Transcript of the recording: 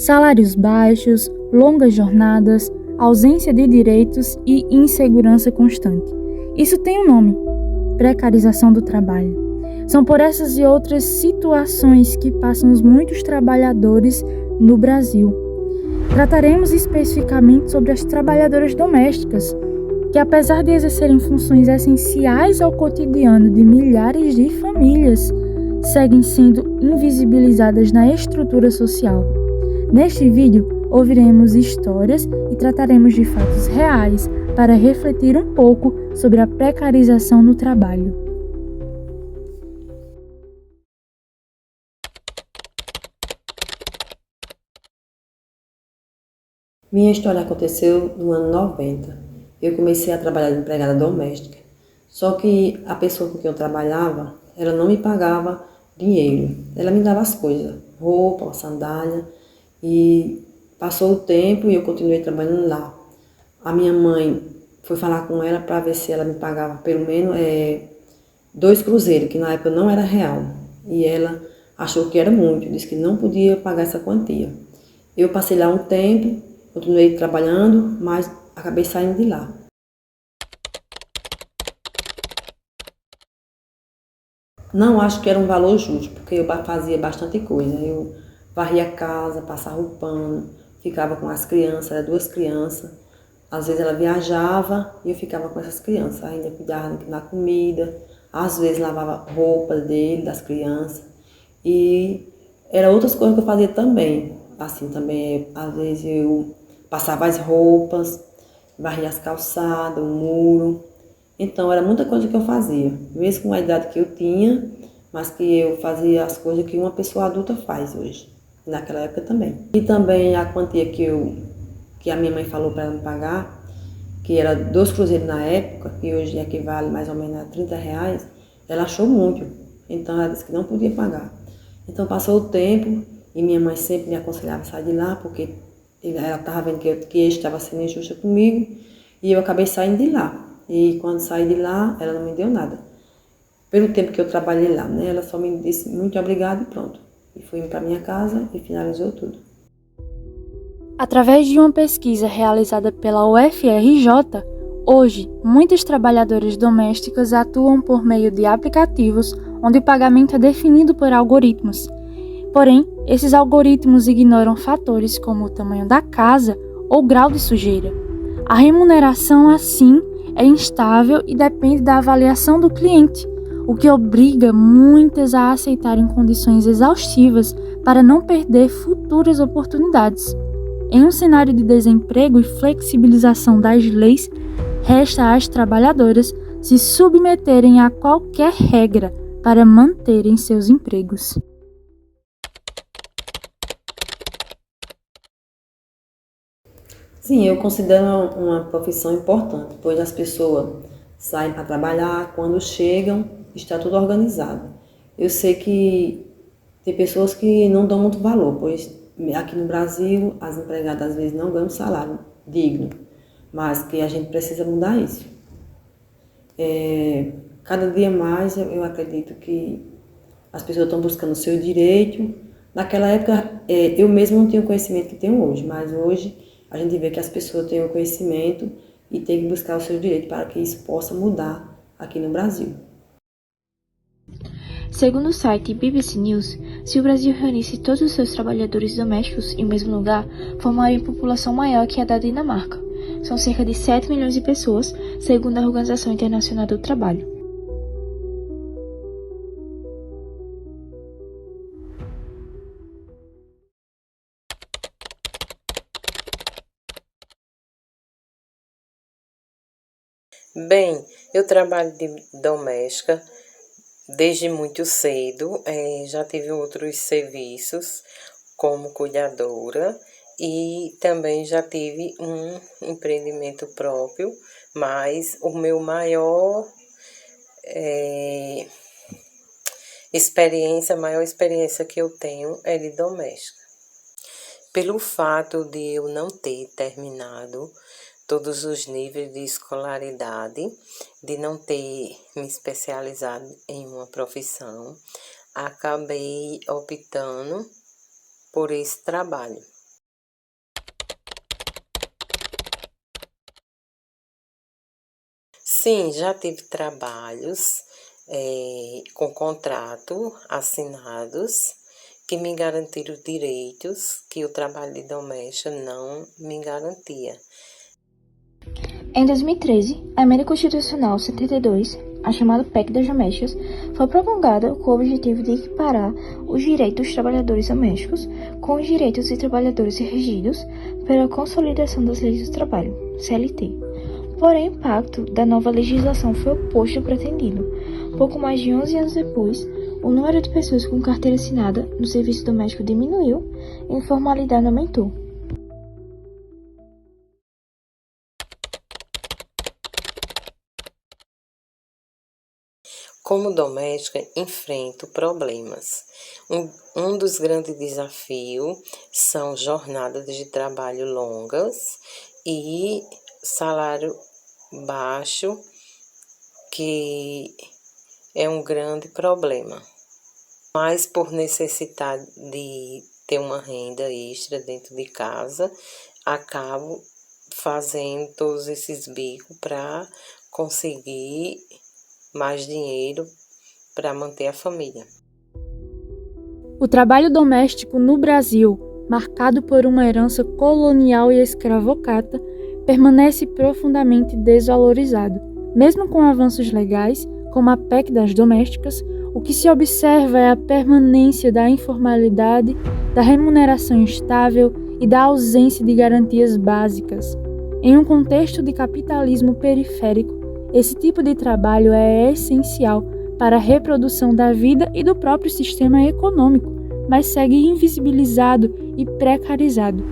salários baixos, longas jornadas, ausência de direitos e insegurança constante. Isso tem um nome: precarização do trabalho. São por essas e outras situações que passam muitos trabalhadores no Brasil. Trataremos especificamente sobre as trabalhadoras domésticas, que apesar de exercerem funções essenciais ao cotidiano de milhares de famílias, seguem sendo invisibilizadas na estrutura social. Neste vídeo, ouviremos histórias e trataremos de fatos reais para refletir um pouco sobre a precarização no trabalho. Minha história aconteceu no ano 90. Eu comecei a trabalhar de empregada doméstica. Só que a pessoa com quem eu trabalhava, ela não me pagava dinheiro. Ela me dava as coisas, roupa, sandália. E passou o tempo e eu continuei trabalhando lá. A minha mãe foi falar com ela para ver se ela me pagava pelo menos 2 cruzeiros, que na época não era real. E ela achou que era muito, disse que não podia pagar essa quantia. Eu passei lá um tempo, continuei trabalhando, mas acabei saindo de lá. Não acho que era um valor justo, porque eu fazia bastante coisa. Eu varria a casa, passava o pano, ficava com as crianças, eram 2 crianças. Às vezes ela viajava e eu ficava com essas crianças, ainda cuidava da comida, às vezes lavava roupa dele, das crianças. E era outras coisas que eu fazia também. Assim, também, às vezes eu passava as roupas, varria as calçadas, o muro. Então, era muita coisa que eu fazia, mesmo com a idade que eu tinha, mas que eu fazia as coisas que uma pessoa adulta faz hoje, naquela época também. E também a quantia que a minha mãe falou para ela me pagar, que era 2 cruzeiros na época, que hoje equivale mais ou menos a R$ 30, ela achou muito. Então, ela disse que não podia pagar. Então, passou o tempo e minha mãe sempre me aconselhava a sair de lá, porque ela estava vendo que eu estava sendo injusta comigo, e eu acabei saindo de lá. E quando saí de lá, ela não me deu nada. Pelo tempo que eu trabalhei lá, né? Ela só me disse muito obrigada e pronto. E fui para minha casa e finalizou tudo. Através de uma pesquisa realizada pela UFRJ, hoje, muitas trabalhadoras domésticas atuam por meio de aplicativos onde o pagamento é definido por algoritmos. Porém, esses algoritmos ignoram fatores como o tamanho da casa ou grau de sujeira. A remuneração, assim, é instável e depende da avaliação do cliente, o que obriga muitas a aceitarem condições exaustivas para não perder futuras oportunidades. Em um cenário de desemprego e flexibilização das leis, resta às trabalhadoras se submeterem a qualquer regra para manterem seus empregos. Sim, eu considero uma profissão importante, pois as pessoas saem para trabalhar, quando chegam, está tudo organizado. Eu sei que tem pessoas que não dão muito valor, pois aqui no Brasil as empregadas às vezes não ganham salário digno, mas que a gente precisa mudar isso. Cada dia mais eu acredito que as pessoas estão buscando o seu direito. Naquela época eu mesmo não tinha o conhecimento que tenho hoje, mas hoje a gente vê que as pessoas têm o conhecimento e têm que buscar o seu direito para que isso possa mudar aqui no Brasil. Segundo o site BBC News, se o Brasil reunisse todos os seus trabalhadores domésticos em um mesmo lugar, formaria uma população maior que a da Dinamarca. São cerca de 7 milhões de pessoas, segundo a Organização Internacional do Trabalho. Bem, eu trabalho de doméstica desde muito cedo, já tive outros serviços como cuidadora e também já tive um empreendimento próprio, mas o meu maior maior experiência que eu tenho é de doméstica. Pelo fato de eu não ter terminado todos os níveis de escolaridade, de não ter me especializado em uma profissão, acabei optando por esse trabalho. Sim, já tive trabalhos com contrato assinados que me garantiram direitos que o trabalho de doméstica não me garantia. Em 2013, a Emenda Constitucional 72, a chamada PEC das Domésticas, foi promulgada com o objetivo de equiparar os direitos dos trabalhadores domésticos com os direitos de trabalhadores regidos pela Consolidação das Leis do Trabalho, CLT. Porém, o impacto da nova legislação foi oposto ao pretendido. Pouco mais de 11 anos depois, o número de pessoas com carteira assinada no serviço doméstico diminuiu e a informalidade aumentou. Como doméstica, enfrento problemas. Um dos grandes desafios são jornadas de trabalho longas e salário baixo, que é um grande problema. Mas por necessidade de ter uma renda extra dentro de casa, acabo fazendo todos esses bicos para conseguir mais dinheiro para manter a família. O trabalho doméstico no Brasil, marcado por uma herança colonial e escravocrata, permanece profundamente desvalorizado. Mesmo com avanços legais, como a PEC das domésticas, o que se observa é a permanência da informalidade, da remuneração instável e da ausência de garantias básicas. Em um contexto de capitalismo periférico, esse tipo de trabalho é essencial para a reprodução da vida e do próprio sistema econômico, mas segue invisibilizado e precarizado.